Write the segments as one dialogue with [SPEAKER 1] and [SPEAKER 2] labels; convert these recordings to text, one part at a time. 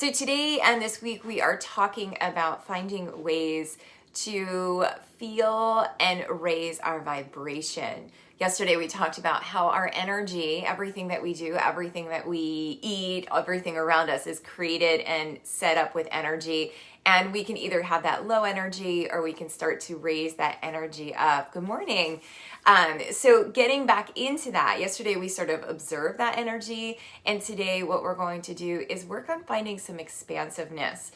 [SPEAKER 1] So today and this week we are talking about finding ways to feel and raise our vibration. Yesterday we talked about how our energy, everything that we do, everything that we eat, everything around us is created and set up with energy. And we can either have that low energy or we can start to raise that energy up. Good morning. So getting back into that, yesterday we sort of observed that energy. And today what we're going to do is work on finding some expansiveness.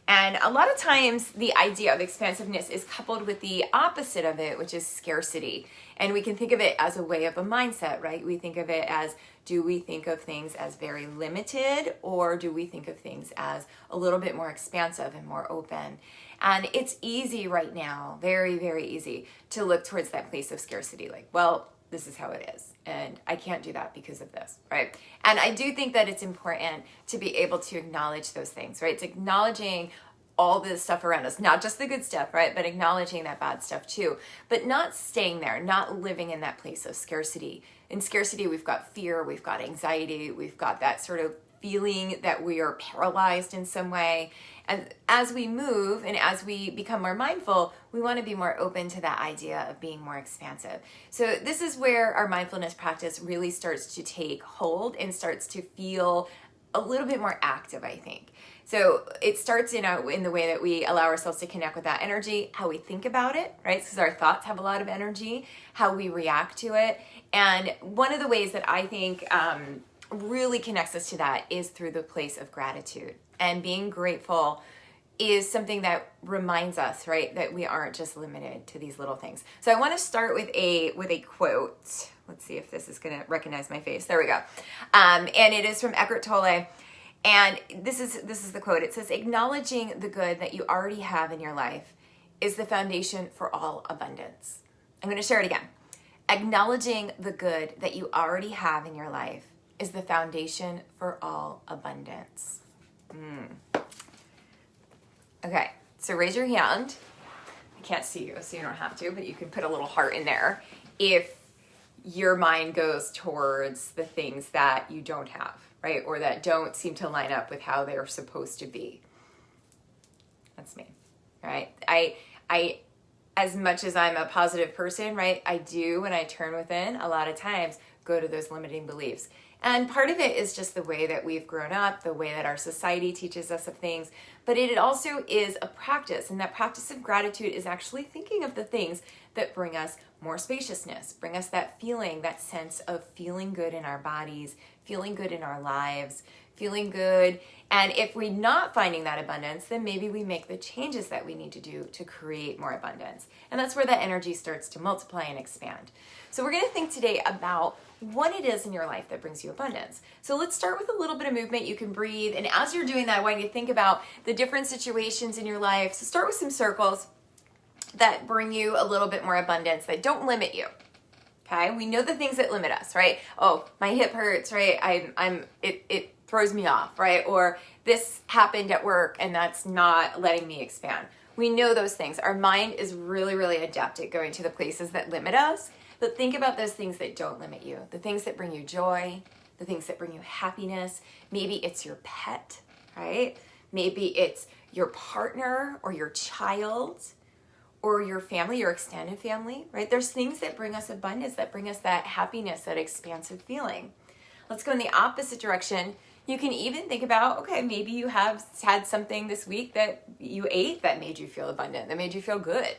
[SPEAKER 1] And a lot of times the idea of expansiveness is coupled with the opposite of it, which is scarcity. And we can think of it as a way of a mindset, right? We think of it as, do we think of things as very limited, or do we think of things as a little bit more expansive and more open? And it's easy right now, very, very easy to look towards that place of scarcity. Like, well, this is how it is, and I can't do that because of this, right? And I do think that it's important to be able to acknowledge those things, right? It's acknowledging all the stuff around us, not just the good stuff, right? But acknowledging that bad stuff too, but not staying there, not living in that place of scarcity. In scarcity, we've got fear, we've got anxiety, we've got that sort of feeling that we are paralyzed in some way. And as we move and as we become more mindful, we want to be more open to that idea of being more expansive. So this is where our mindfulness practice really starts to take hold and starts to feel a little bit more active, I think. So it starts in the way that we allow ourselves to connect with that energy, how we think about it, right? Because our thoughts have a lot of energy, how we react to it. And one of the ways that I think really connects us to that is through the place of gratitude. And being grateful is something that reminds us, right, that we aren't just limited to these little things. So I want to start with a quote. Let's see if this is going to recognize my face. There we go. And it is from Eckhart Tolle. And this is the quote. It says, "Acknowledging the good that you already have in your life is the foundation for all abundance." I'm going to share it again. Acknowledging the good that you already have in your life is the foundation for all abundance. Okay, so raise your hand. I can't see you, so you don't have to, but you can put a little heart in there if your mind goes towards the things that you don't have, right? Or that don't seem to line up with how they're supposed to be. That's me, right? I, as much as I'm a positive person, right? I do, when I turn within, a lot of times go to those limiting beliefs. And part of it is just the way that we've grown up, the way that our society teaches us of things, but it also is a practice, and that practice of gratitude is actually thinking of the things that bring us more spaciousness, bring us that feeling, that sense of feeling good in our bodies, feeling good in our lives, feeling good. And if we're not finding that abundance, then maybe we make the changes that we need to do to create more abundance. And that's where that energy starts to multiply and expand. So we're going to think today about what it is in your life that brings you abundance. So let's start with a little bit of movement. You can breathe. And as you're doing that, I want you to think about the different situations in your life. So start with some circles that bring you a little bit more abundance, that don't limit you. Okay? We know the things that limit us, right? Oh, my hip hurts, right? It throws me off, right? Or this happened at work and that's not letting me expand. We know those things. Our mind is really, really adept at going to the places that limit us. But think about those things that don't limit you, the things that bring you joy, the things that bring you happiness. Maybe it's your pet, right? Maybe it's your partner or your child or your family, your extended family, right? There's things that bring us abundance, that bring us that happiness, that expansive feeling. Let's go in the opposite direction. You can even think about, okay, maybe you have had something this week that you ate that made you feel abundant, that made you feel good.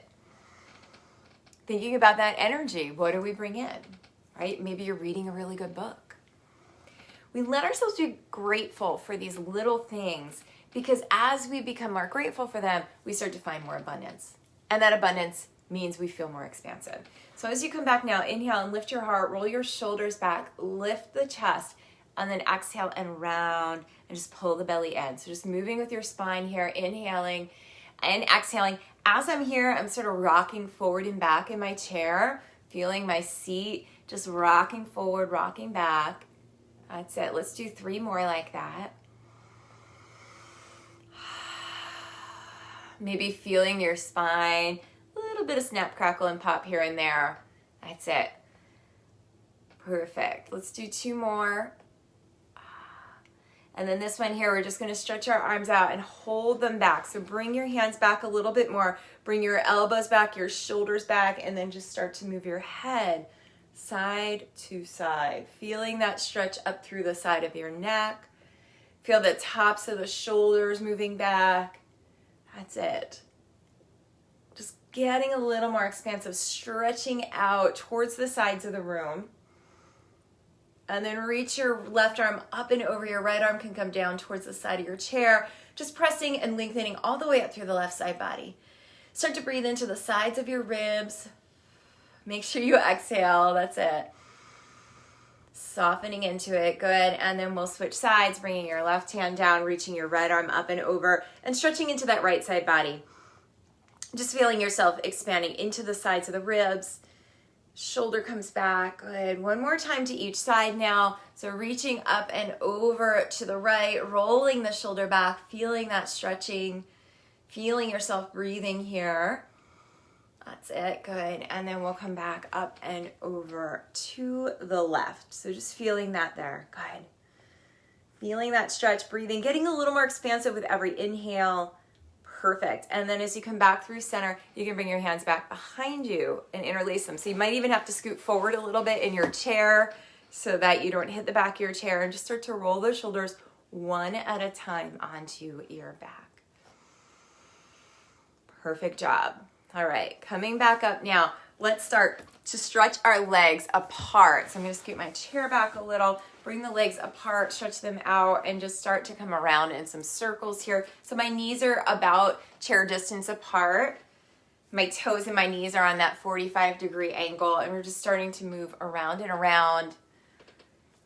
[SPEAKER 1] Thinking about that energy, what do we bring in, right? Maybe you're reading a really good book. We let ourselves be grateful for these little things because as we become more grateful for them, we start to find more abundance. And that abundance means we feel more expansive. So as you come back now, inhale and lift your heart, roll your shoulders back, lift the chest, and then exhale and round and just pull the belly in. So just moving with your spine here, inhaling and exhaling. As I'm here, I'm sort of rocking forward and back in my chair, feeling my seat, just rocking forward, rocking back. That's it. Let's do 3 more like that. Maybe feeling your spine, a little bit of snap, crackle, and pop here and there. That's it. Perfect. Let's do 2 more. And then this one here, we're just gonna stretch our arms out and hold them back. So bring your hands back a little bit more. Bring your elbows back, your shoulders back, and then just start to move your head side to side. Feeling that stretch up through the side of your neck. Feel the tops of the shoulders moving back. That's it. Just getting a little more expansive, stretching out towards the sides of the room. And then reach your left arm up and over. Your right arm can come down towards the side of your chair. Just pressing and lengthening all the way up through the left side body. Start to breathe into the sides of your ribs. Make sure you exhale. That's it. Softening into it. Good. And then we'll switch sides, bringing your left hand down, reaching your right arm up and over, and stretching into that right side body. Just feeling yourself expanding into the sides of the ribs. Shoulder comes back. Good. One more time to each side now. So reaching up and over to the right, rolling the shoulder back, feeling that stretching, feeling yourself breathing here. That's it. Good. And then we'll come back up and over to the left. So just feeling that there. Good. Feeling that stretch, breathing, getting a little more expansive with every inhale. Perfect. And then as you come back through center, you can bring your hands back behind you and interlace them. So you might even have to scoot forward a little bit in your chair so that you don't hit the back of your chair, and just start to roll those shoulders one at a time onto your back. Perfect job. All right, coming back up now, let's start to stretch our legs apart. So I'm going to scoot my chair back a little, bring the legs apart, stretch them out, and just start to come around in some circles here. So my knees are about chair distance apart. My toes and my knees are on that 45-degree angle, and we're just starting to move around and around,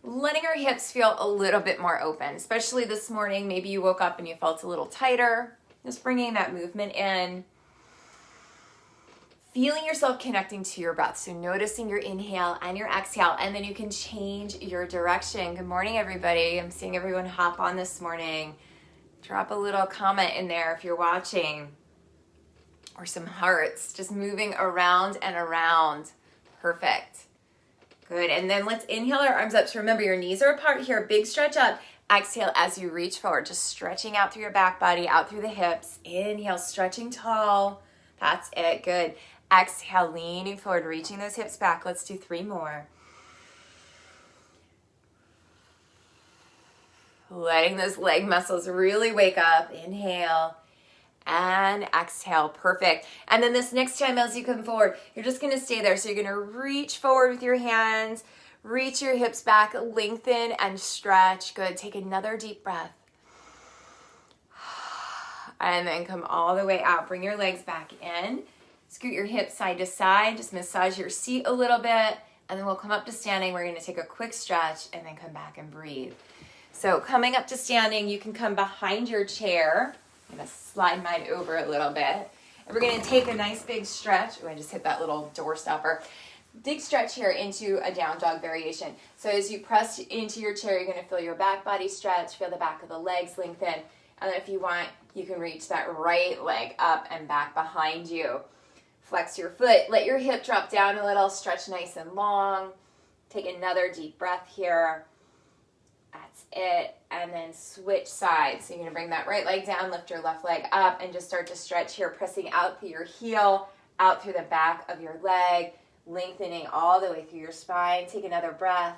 [SPEAKER 1] letting our hips feel a little bit more open, especially this morning. Maybe you woke up and you felt a little tighter. Just bringing that movement in. Feeling yourself connecting to your breath. So noticing your inhale and your exhale, and then you can change your direction. Good morning, everybody. I'm seeing everyone hop on this morning. Drop a little comment in there if you're watching, or some hearts. Just moving around and around. Perfect. Good. And then let's inhale our arms up. So remember, your knees are apart here. Big stretch up. Exhale as you reach forward. Just stretching out through your back body, out through the hips. Inhale, stretching tall. That's it. Good. Exhale, leaning forward, reaching those hips back. Let's do 3 more. Letting those leg muscles really wake up. Inhale and exhale. Perfect. And then this next time as you come forward, you're just going to stay there. So you're going to reach forward with your hands, reach your hips back, lengthen and stretch. Good. Take another deep breath. And then come all the way out. Bring your legs back in. Scoot your hips side to side. Just massage your seat a little bit. And then we'll come up to standing. We're going to take a quick stretch and then come back and breathe. So coming up to standing, you can come behind your chair. I'm going to slide mine over a little bit. And we're going to take a nice big stretch. Oh, I just hit that little door stopper. Big stretch here into a down dog variation. So as you press into your chair, you're going to feel your back body stretch, feel the back of the legs lengthen. And then if you want, you can reach that right leg up and back behind you. Flex your foot, let your hip drop down a little, stretch nice and long. Take another deep breath here. That's it. And then switch sides. So you're gonna bring that right leg down, lift your left leg up, and just start to stretch here, pressing out through your heel, out through the back of your leg, lengthening all the way through your spine. Take another breath.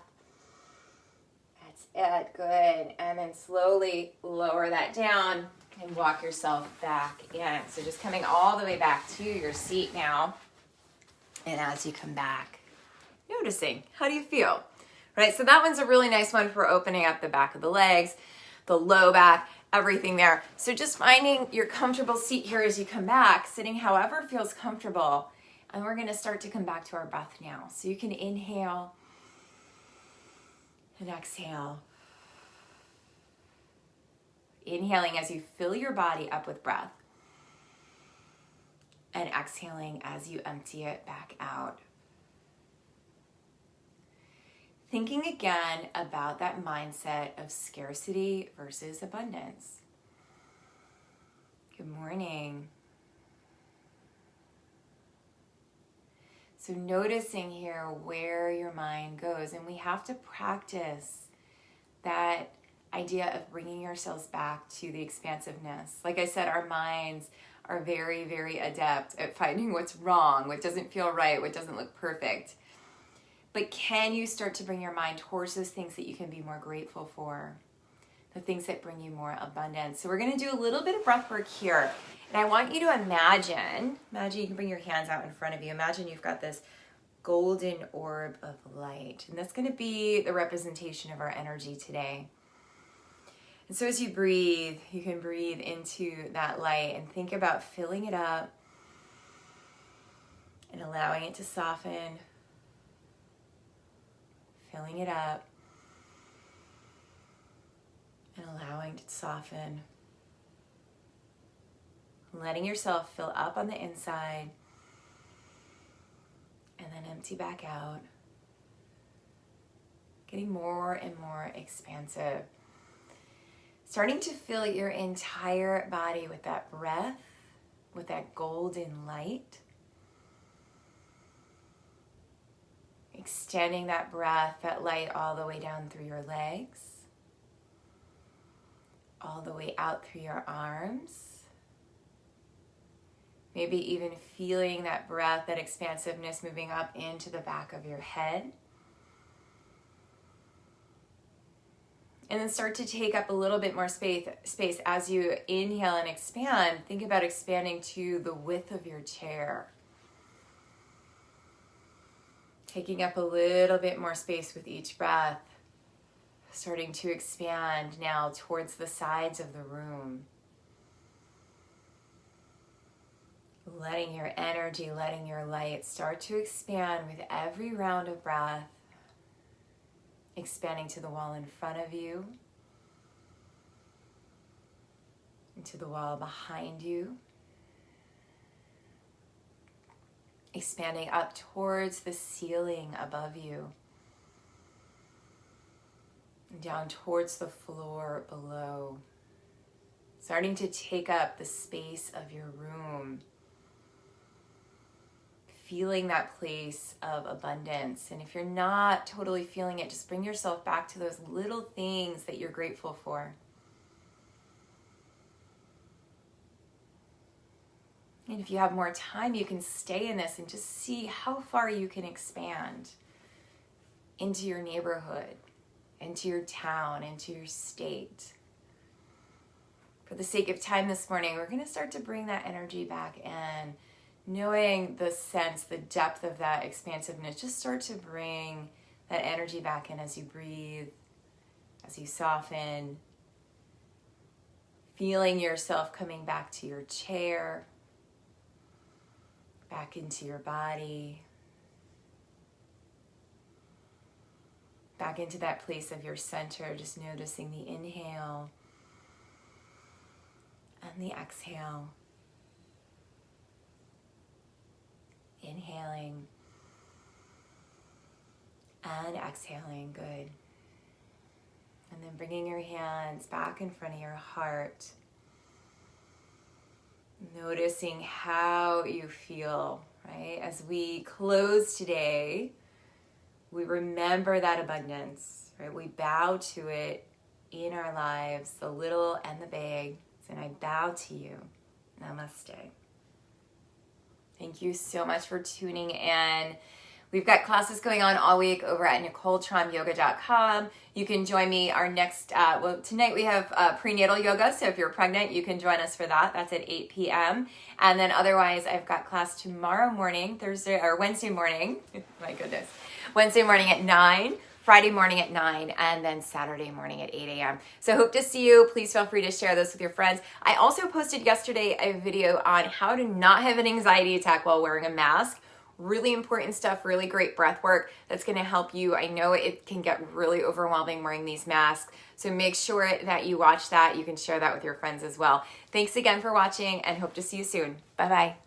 [SPEAKER 1] That's it, good. And then slowly lower that down and walk yourself back in. So just coming all the way back to your seat now. And as you come back, noticing, how do you feel? Right, so that one's a really nice one for opening up the back of the legs, the low back, everything there. So just finding your comfortable seat here as you come back, sitting however feels comfortable. And we're gonna start to come back to our breath now. So you can inhale and exhale. Inhaling as you fill your body up with breath. And exhaling as you empty it back out. Thinking again about that mindset of scarcity versus abundance. Good morning. So noticing here where your mind goes, and we have to practice that idea of bringing yourselves back to the expansiveness. Like I said, our minds are very, very adept at finding what's wrong, what doesn't feel right, what doesn't look perfect. But can you start to bring your mind towards those things that you can be more grateful for? The things that bring you more abundance. So we're going to do a little bit of breath work here. And I want you to imagine you can bring your hands out in front of you. Imagine you've got this golden orb of light. And that's going to be the representation of our energy today. And so as you breathe, you can breathe into that light and think about filling it up and allowing it to soften. Filling it up and allowing it to soften. Letting yourself fill up on the inside and then empty back out. Getting more and more expansive. Starting to fill your entire body with that breath, with that golden light. Extending that breath, that light all the way down through your legs, all the way out through your arms. Maybe even feeling that breath, that expansiveness moving up into the back of your head. And then start to take up a little bit more space as you inhale and expand. Think about expanding to the width of your chair. Taking up a little bit more space with each breath. Starting to expand now towards the sides of the room. Letting your energy, letting your light start to expand with every round of breath. Expanding to the wall in front of you. And to the wall behind you. Expanding up towards the ceiling above you. And down towards the floor below. Starting to take up the space of your room. Feeling that place of abundance. And if you're not totally feeling it, just bring yourself back to those little things that you're grateful for. And if you have more time, you can stay in this and just see how far you can expand into your neighborhood, into your town, into your state. For the sake of time this morning, we're going to start to bring that energy back in. Knowing the sense, the depth of that expansiveness, just start to bring that energy back in as you breathe, as you soften. Feeling yourself coming back to your chair, back into your body, back into that place of your center, just noticing the inhale and the exhale. Inhaling and exhaling, good. And then bringing your hands back in front of your heart. Noticing how you feel, right? As we close today, we remember that abundance, right? We bow to it in our lives, the little and the big. And I bow to you. Namaste. Thank you so much for tuning in. We've got classes going on all week over at NicoleTromYoga.com. You can join me our next, tonight we have prenatal yoga. So if you're pregnant, you can join us for that. That's at 8 p.m. And then otherwise, I've got class tomorrow morning, Wednesday morning. My goodness. Wednesday morning at 9. Friday morning at 9, and then Saturday morning at 8 a.m. So hope to see you. Please feel free to share this with your friends. I also posted yesterday a video on how to not have an anxiety attack while wearing a mask. Really important stuff, really great breath work that's going to help you. I know it can get really overwhelming wearing these masks, so make sure that you watch that. You can share that with your friends as well. Thanks again for watching, and hope to see you soon. Bye-bye.